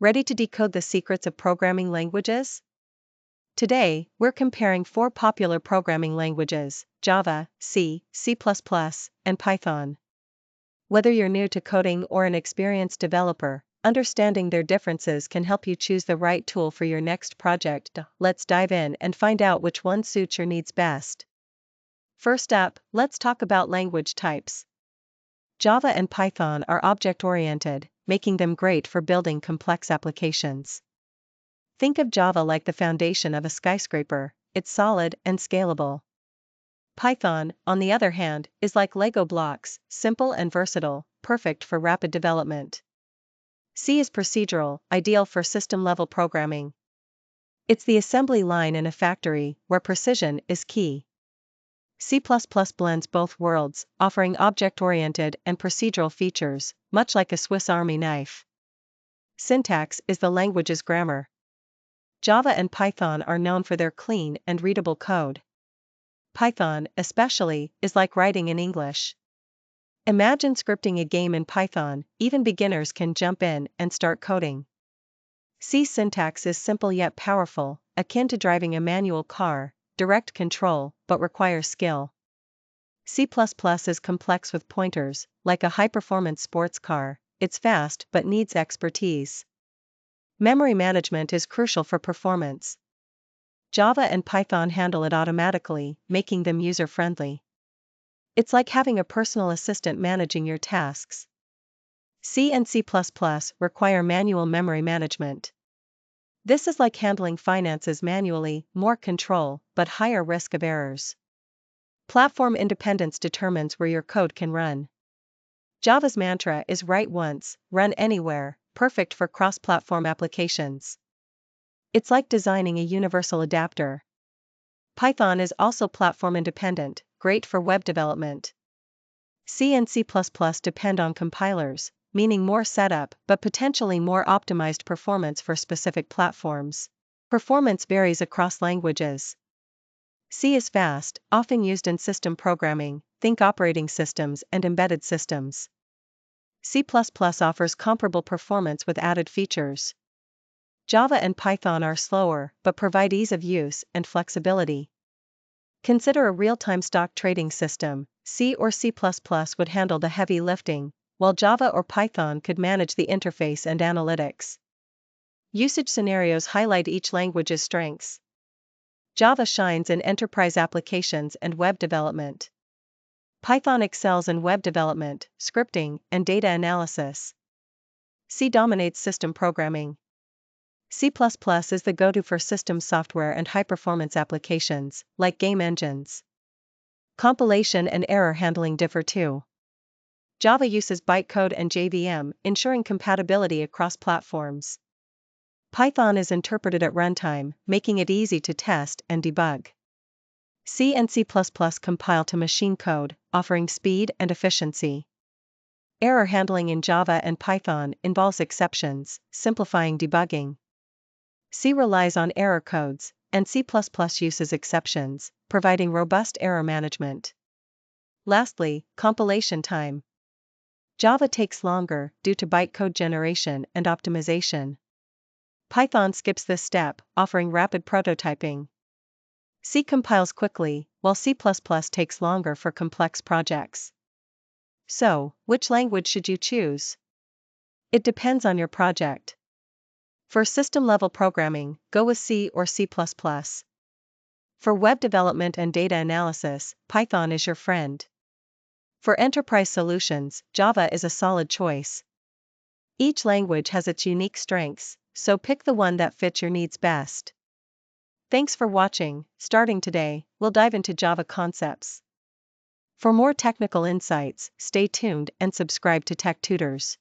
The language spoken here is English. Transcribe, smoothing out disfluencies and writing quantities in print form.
Ready to decode the secrets of programming languages? Today, we're comparing four popular programming languages: Java, C, C++, and Python. Whether you're new to coding or an experienced developer, understanding their differences can help you choose the right tool for your next project. Let's dive in and find out which one suits your needs best. First up, let's talk about language types. Java and Python are object-oriented, making them great for building complex applications. Think of Java like the foundation of a skyscraper. It's solid and scalable. Python, on the other hand, is like Lego blocks, simple and versatile, perfect for rapid development. C is procedural, ideal for system-level programming. It's the assembly line in a factory, where precision is key. C++ blends both worlds, offering object-oriented and procedural features, much like a Swiss Army knife. Syntax is the language's grammar. Java and Python are known for their clean and readable code. Python, especially, is like writing in English. Imagine scripting a game in Python. Even beginners can jump in and start coding. C syntax is simple yet powerful, akin to driving a manual car, direct control, but requires skill. C++ is complex with pointers, like a high-performance sports car. It's fast but needs expertise. Memory management is crucial for performance. Java and Python handle it automatically, making them user-friendly. It's like having a personal assistant managing your tasks. C and C++ require manual memory management. This is like handling finances manually, more control, but higher risk of errors. Platform independence determines where your code can run. Java's mantra is write once, run anywhere, perfect for cross-platform applications. It's like designing a universal adapter. Python is also platform independent, great for web development. C and C++ depend on compilers, meaning more setup but potentially more optimized performance for specific platforms. Performance varies across languages. C is fast, often used in system programming, think operating systems and embedded systems. C++ offers comparable performance with added features. Java and Python are slower but provide ease of use and flexibility. Consider a real-time stock trading system. C or C++ would handle the heavy lifting, while Java or Python could manage the interface and analytics. Usage scenarios highlight each language's strengths. Java shines in enterprise applications and web development. Python excels in web development, scripting, and data analysis. C dominates system programming. C++ is the go-to for system software and high-performance applications, like game engines. Compilation and error handling differ too. Java uses bytecode and JVM, ensuring compatibility across platforms. Python is interpreted at runtime, making it easy to test and debug. C and C++ compile to machine code, offering speed and efficiency. Error handling in Java and Python involves exceptions, simplifying debugging. C relies on error codes, and C++ uses exceptions, providing robust error management. Lastly, compilation time. Java takes longer due to bytecode generation and optimization. Python skips this step, offering rapid prototyping. C compiles quickly, while C++ takes longer for complex projects. So, which language should you choose? It depends on your project. For system-level programming, go with C or C++. For web development and data analysis, Python is your friend. For enterprise solutions, Java is a solid choice. Each language has its unique strengths, so pick the one that fits your needs best. Thanks for watching. Starting today, we'll dive into Java concepts. For more technical insights, stay tuned and subscribe to Tech Tutors.